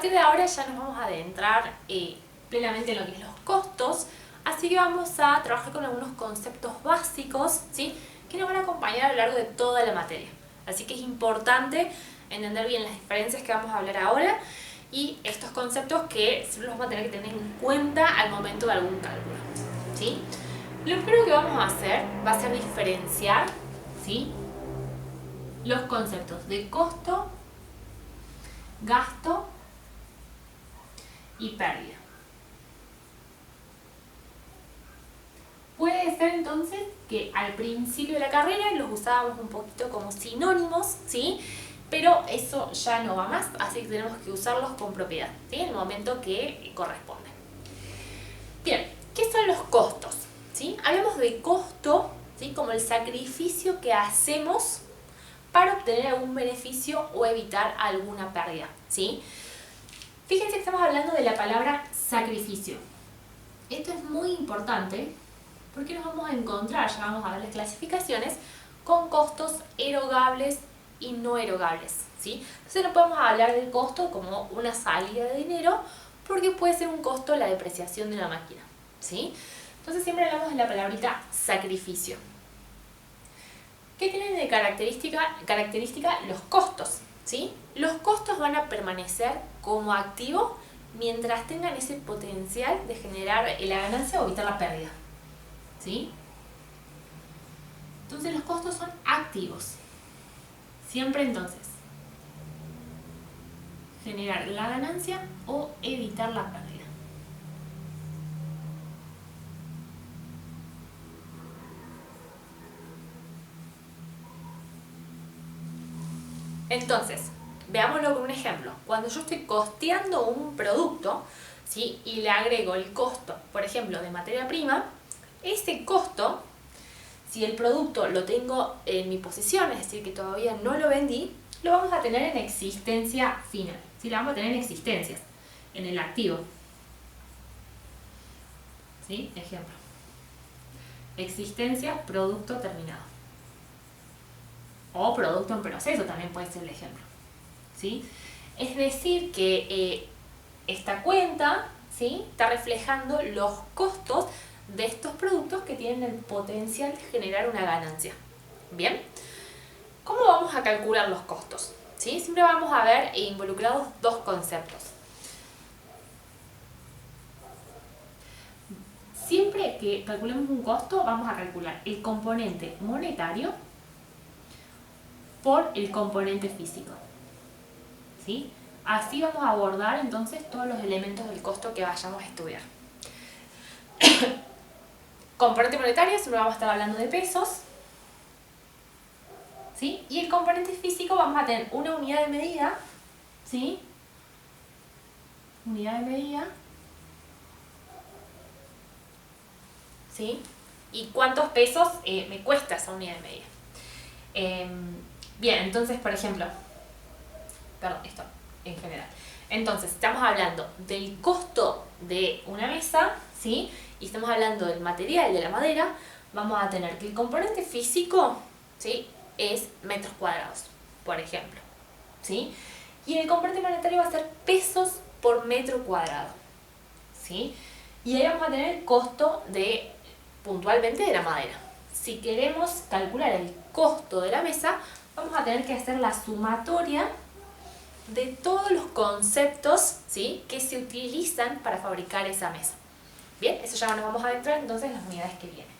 partir de ahora ya nos vamos a adentrar plenamente en lo que es los costos, así que vamos a trabajar con algunos conceptos básicos, ¿sí?, que nos van a acompañar a lo largo de toda la materia. Así que es importante entender bien las diferencias que vamos a hablar ahora y estos conceptos que siempre los vamos a tener que tener en cuenta al momento de algún cálculo, ¿sí? Lo primero que vamos a hacer va a ser diferenciar, ¿sí?, los conceptos de costo, gasto y pérdida. Puede ser entonces que al principio de la carrera los usábamos un poquito como sinónimos, ¿sí?, pero eso ya no va más, así que tenemos que usarlos con propiedad, ¿sí?, en el momento que corresponde. Bien, ¿qué son los costos? ¿Sí? Hablamos de costo, ¿sí?, como el sacrificio que hacemos para obtener algún beneficio o evitar alguna pérdida, ¿sí? Fíjense que estamos hablando de la palabra sacrificio. Esto es muy importante porque nos vamos a encontrar, ya vamos a ver las clasificaciones, con costos erogables y no erogables, ¿sí? Entonces no podemos hablar del costo como una salida de dinero porque puede ser un costo la depreciación de una máquina, ¿sí? Entonces siempre hablamos de la palabrita sacrificio. ¿Qué tienen de característica los costos? ¿Sí? Los costos van a permanecer como activos mientras tengan ese potencial de generar la ganancia o evitar la pérdida, ¿sí? Entonces los costos son activos. Siempre entonces generar la ganancia o evitar la pérdida. Entonces, veámoslo con un ejemplo. Cuando yo estoy costeando un producto, ¿sí?, y le agrego el costo, por ejemplo, de materia prima, ese costo, si el producto lo tengo en mi posición, es decir, que todavía no lo vendí, lo vamos a tener en existencia final, ¿sí? Lo vamos a tener en existencias, en el activo. ¿Sí? Ejemplo. Existencia, producto terminado. O producto en proceso también puede ser el ejemplo, ¿sí? Es decir que esta cuenta, ¿sí?, está reflejando los costos de estos productos que tienen el potencial de generar una ganancia. Bien, ¿cómo vamos a calcular los costos? ¿Sí? Siempre vamos a ver involucrados dos conceptos. Siempre que calculemos un costo vamos a calcular el componente monetario por el componente físico, ¿sí? Así vamos a abordar entonces todos los elementos del costo que vayamos a estudiar. Componente monetario, siempre vamos a estar hablando de pesos, ¿sí? Y el componente físico vamos a tener una unidad de medida, ¿sí? Unidad de medida, ¿sí? ¿Y cuántos pesos me cuesta esa unidad de medida? Bien, entonces, por ejemplo, perdón, esto en general. Entonces, estamos hablando del costo de una mesa, ¿sí?, y estamos hablando del material de la madera, vamos a tener que el componente físico, ¿sí?, es metros cuadrados, por ejemplo, ¿sí? Y el componente monetario va a ser pesos por metro cuadrado, ¿sí? Y ahí vamos a tener el costo de, puntualmente, de la madera. Si queremos calcular el costo de la mesa, vamos a tener que hacer la sumatoria de todos los conceptos, ¿sí?, que se utilizan para fabricar esa mesa. Bien, eso ya nos vamos a adentrar entonces en las unidades que vienen.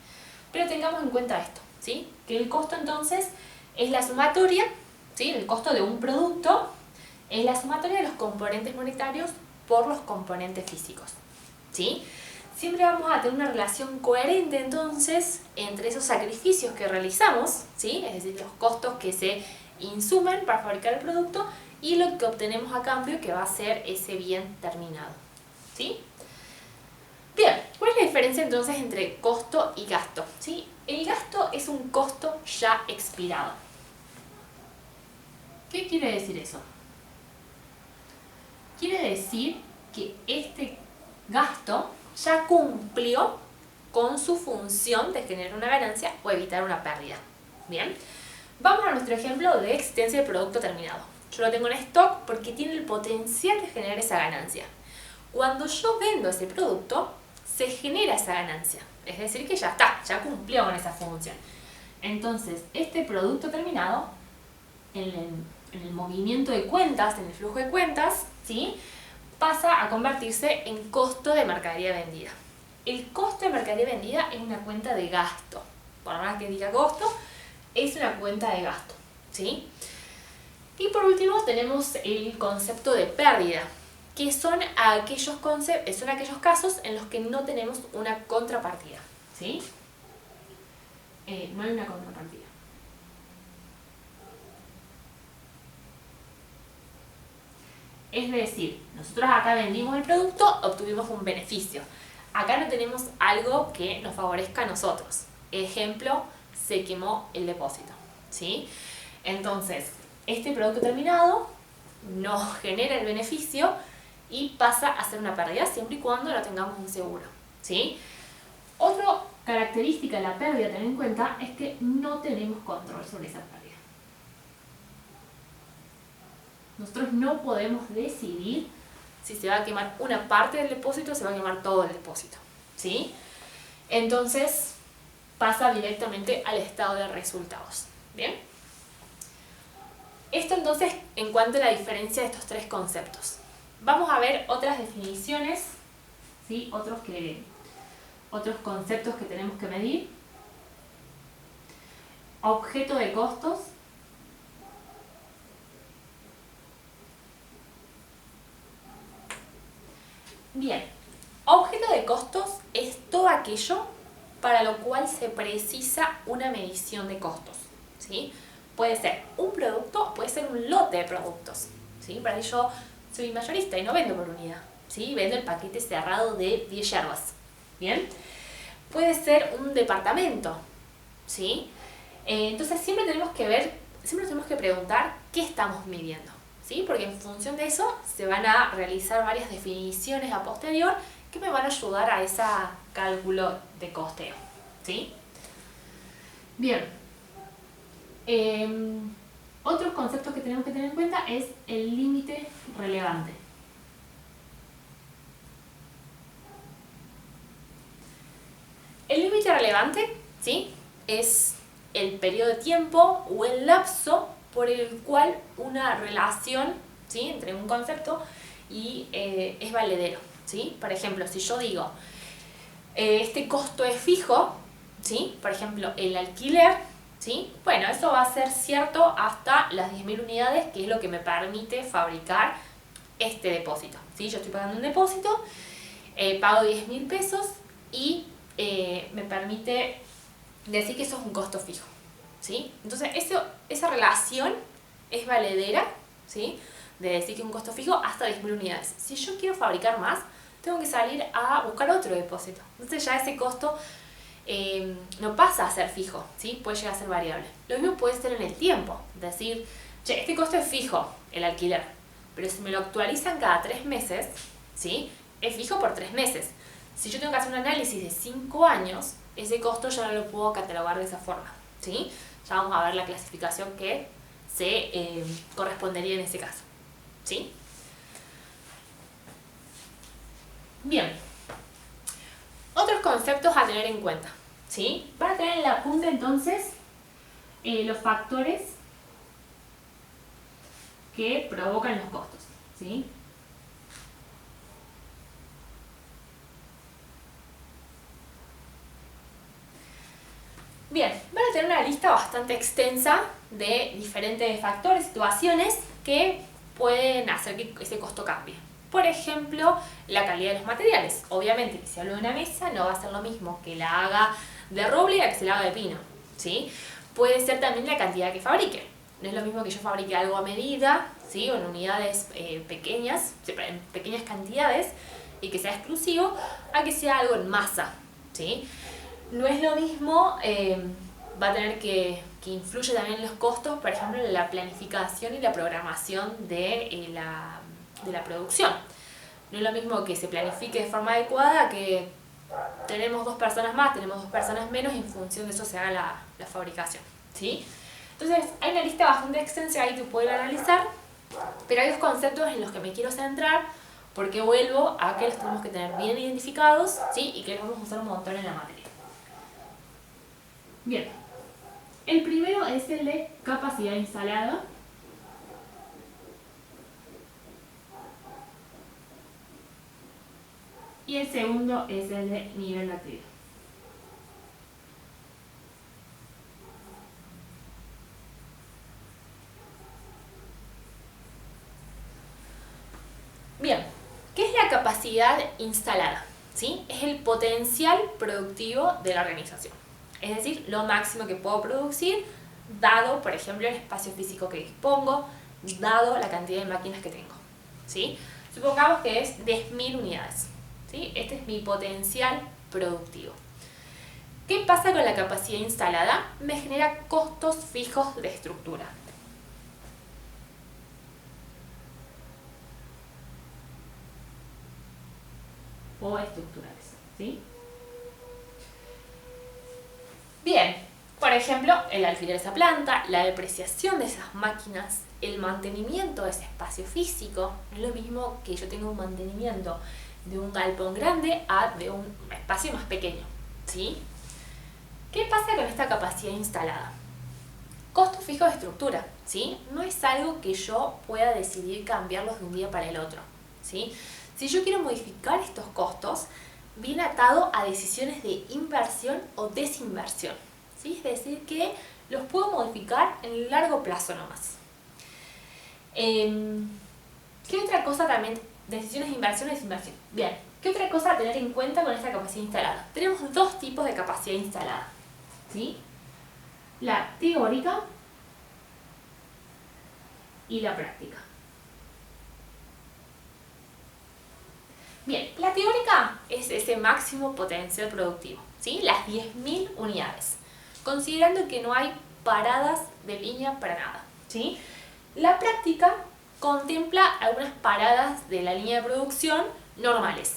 Pero tengamos en cuenta esto, ¿sí?, que el costo entonces es la sumatoria, ¿sí?, el costo de un producto es la sumatoria de los componentes monetarios por los componentes físicos, ¿sí? Siempre vamos a tener una relación coherente entonces entre esos sacrificios que realizamos, ¿sí?, es decir, los costos que se insumen para fabricar el producto y lo que obtenemos a cambio, que va a ser ese bien terminado, ¿sí? Bien, ¿cuál es la diferencia entonces entre costo y gasto? ¿Sí? El gasto es un costo ya expirado. ¿Qué quiere decir eso? Quiere decir que este gasto ya cumplió con su función de generar una ganancia o evitar una pérdida. Bien, vamos a nuestro ejemplo de existencia del producto terminado. Yo lo tengo en stock porque tiene el potencial de generar esa ganancia. Cuando yo vendo ese producto, se genera esa ganancia. Es decir, que ya está, ya cumplió con esa función. Entonces, este producto terminado, en el movimiento de cuentas, en el flujo de cuentas, ¿sí?, pasa a convertirse en costo de mercadería vendida. El costo de mercadería vendida es una cuenta de gasto. Por más que diga costo, es una cuenta de gasto, ¿sí? Y por último tenemos el concepto de pérdida, que son aquellos casos en los que no tenemos una contrapartida, ¿sí? No hay una contrapartida. Es decir, nosotros acá vendimos el producto, obtuvimos un beneficio. Acá no tenemos algo que nos favorezca a nosotros. Ejemplo, se quemó el depósito, ¿sí? Entonces, este producto terminado nos genera el beneficio y pasa a ser una pérdida siempre y cuando lo tengamos un seguro, ¿sí? Otra característica de la pérdida a tener en cuenta es que no tenemos control sobre esa pérdida. Nosotros no podemos decidir si se va a quemar una parte del depósito o se va a quemar todo el depósito, ¿sí? Entonces pasa directamente al estado de resultados, ¿bien? Esto entonces en cuanto a la diferencia de estos tres conceptos. Vamos a ver otras definiciones, ¿sí? Otros conceptos que tenemos que medir. Objeto de costos. Bien, objeto de costos es todo aquello para lo cual se precisa una medición de costos, ¿sí? Puede ser un producto, puede ser un lote de productos, ¿sí? Para ello yo soy mayorista y no vendo por unidad, ¿sí? Vendo el paquete cerrado de 10 yerbas, ¿bien? Puede ser un departamento, ¿sí? Entonces siempre tenemos que preguntar qué estamos midiendo, ¿sí? Porque en función de eso se van a realizar varias definiciones a posterior que me van a ayudar a ese cálculo de costeo, ¿sí? Bien. Otros conceptos que tenemos que tener en cuenta es el límite relevante. El límite relevante, ¿sí?, es el periodo de tiempo o el lapso por el cual una relación, ¿sí?, entre un concepto y es valedero, ¿sí? Por ejemplo, si yo digo este costo es fijo, ¿sí?, por ejemplo, el alquiler, ¿sí?, bueno, eso va a ser cierto hasta las 10.000 unidades, que es lo que me permite fabricar este depósito, ¿sí? Yo estoy pagando un depósito, pago 10.000 pesos y me permite decir que eso es un costo fijo, ¿sí? Entonces esa relación es valedera, ¿sí?, de decir que es un costo fijo hasta 10.000 unidades. Si yo quiero fabricar más, tengo que salir a buscar otro depósito. Entonces ya ese costo no pasa a ser fijo, ¿sí?, puede llegar a ser variable. Lo mismo puede ser en el tiempo, decir, che, este costo es fijo, el alquiler, pero si me lo actualizan cada 3 meses, ¿sí?, es fijo por 3 meses. Si yo tengo que hacer un análisis de 5 años, ese costo ya no lo puedo catalogar de esa forma, ¿sí? Ya vamos a ver la clasificación que se correspondería en ese caso, ¿sí? Bien. Otros conceptos a tener en cuenta, ¿sí? Van a tener en la punta entonces los factores que provocan los costos, ¿sí? Bien, van a tener una lista bastante extensa de diferentes factores, situaciones que pueden hacer que ese costo cambie. Por ejemplo, la calidad de los materiales. Obviamente que si hablo de una mesa no va a ser lo mismo que la haga de roble a que se la haga de pino, ¿sí? Puede ser también la cantidad que fabrique. No es lo mismo que yo fabrique algo a medida, ¿sí?, o en unidades pequeñas, en pequeñas cantidades, y que sea exclusivo, a que sea algo en masa, ¿sí? No es lo mismo, va a tener que influye también en los costos, por ejemplo, la planificación y la programación de la producción. No es lo mismo que se planifique de forma adecuada que tenemos 2 personas más, tenemos 2 personas menos y en función de eso se haga la fabricación, ¿sí? Entonces hay una lista bastante extensa ahí que pueden analizar, Pero hay dos conceptos en los que me quiero centrar porque vuelvo a que los tenemos que tener bien identificados, ¿sí? Y que los vamos a usar un montón en la materia. Bien, el primero es el de capacidad instalada. Y el segundo es el de nivel de actividad. Bien, ¿qué es la capacidad instalada? ¿Sí? Es el potencial productivo de la organización. Es decir, lo máximo que puedo producir, dado, por ejemplo, el espacio físico que dispongo, dado la cantidad de máquinas que tengo. ¿Sí? Supongamos que es 10.000 unidades. ¿Sí? Este es mi potencial productivo. ¿Qué pasa con la capacidad instalada? Me genera costos fijos de estructura. O estructurales, ¿sí? Bien, por ejemplo, el alquiler de esa planta, la depreciación de esas máquinas, el mantenimiento de ese espacio físico. No es lo mismo que yo tenga un mantenimiento de un galpón grande a de un espacio más pequeño, ¿sí? ¿Qué pasa con esta capacidad instalada? Costos fijos de estructura, ¿sí? No es algo que yo pueda decidir cambiarlos de un día para el otro, ¿sí? Si yo quiero modificar estos costos, viene atado a decisiones de inversión o desinversión, ¿sí? Es decir, que los puedo modificar en el largo plazo nomás. ¿Qué otra cosa también? Decisiones de inversión y desinversión. Bien, ¿qué otra cosa a tener en cuenta con esta capacidad instalada? Tenemos dos tipos de capacidad instalada, ¿sí? La teórica y la práctica. Bien, la teórica es ese máximo potencial productivo, ¿sí? Las 10.000 unidades, considerando que no hay paradas de línea para nada, ¿sí? La práctica contempla algunas paradas de la línea de producción normales.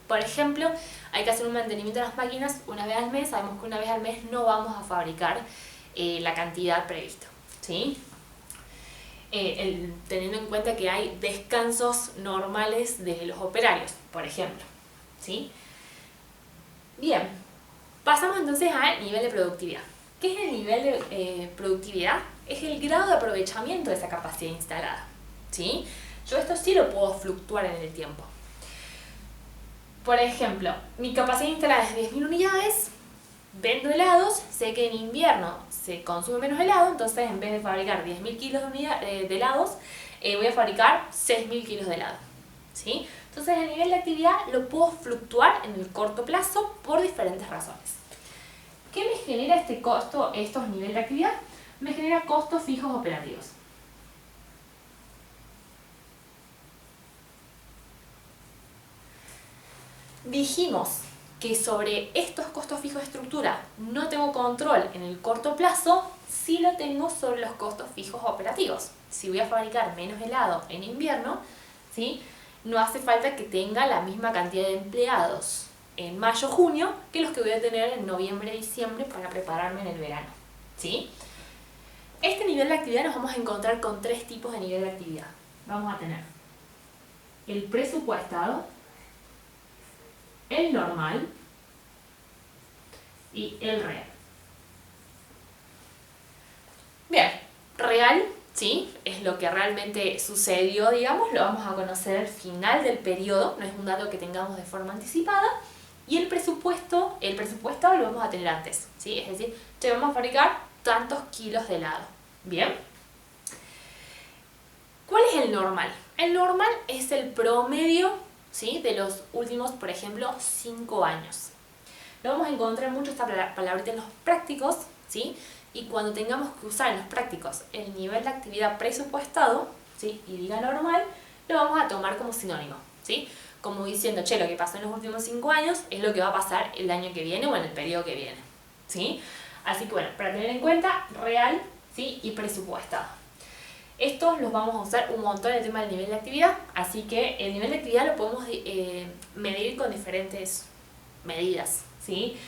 Por ejemplo, hay que hacer un mantenimiento de las máquinas una vez al mes. Sabemos que una vez al mes no vamos a fabricar la cantidad prevista, ¿sí? Teniendo en cuenta que hay descansos normales de los operarios, por ejemplo, ¿sí? Bien, pasamos entonces al nivel de productividad. ¿Qué es el nivel de productividad? Es el grado de aprovechamiento de esa capacidad instalada, ¿sí? Yo esto sí lo puedo fluctuar en el tiempo. Por ejemplo, mi capacidad instalada es 10.000 unidades, vendo helados, sé que en invierno se consume menos helado, entonces en vez de fabricar 10.000 kilos de helados, voy a fabricar 6.000 kilos de helado, ¿sí? Entonces el nivel de actividad lo puedo fluctuar en el corto plazo por diferentes razones. ¿Qué me genera este costo, estos niveles de actividad? Me genera costos fijos operativos. Dijimos que sobre estos costos fijos de estructura no tengo control en el corto plazo, sí lo tengo sobre los costos fijos operativos. Si voy a fabricar menos helado en invierno, ¿sí? No hace falta que tenga la misma cantidad de empleados en mayo, junio, que los que voy a tener en noviembre, diciembre para prepararme en el verano, ¿sí? Este nivel de actividad nos vamos a encontrar con tres tipos de nivel de actividad. Vamos a tener el presupuestado, el normal y el real. Bien, real, ¿sí? Es lo que realmente sucedió, digamos, lo vamos a conocer al final del periodo, no es un dato que tengamos de forma anticipada. Y el presupuestado lo vamos a tener antes, ¿sí? Es decir, te vamos a fabricar tantos kilos de helado. Bien. ¿Cuál es el normal? El normal es el promedio, ¿sí? De los últimos, por ejemplo, 5 años. Lo vamos a encontrar mucho esta palabrita en los prácticos, ¿sí? Y cuando tengamos que usar en los prácticos el nivel de actividad presupuestado, ¿sí? Y diga normal, lo vamos a tomar como sinónimo, ¿sí? Como diciendo, che, lo que pasó en los últimos 5 años es lo que va a pasar el año que viene o en el periodo que viene, ¿sí? Así que bueno, para tener en cuenta, real, ¿sí? Y presupuestado. Estos los vamos a usar un montón en el tema del nivel de actividad, así que el nivel de actividad lo podemos medir con diferentes medidas, ¿sí?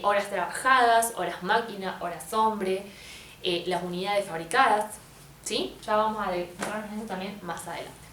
Horas trabajadas, horas máquina, horas hombre, las unidades fabricadas, ¿Sí? Ya vamos a adentrarnos en eso también más adelante.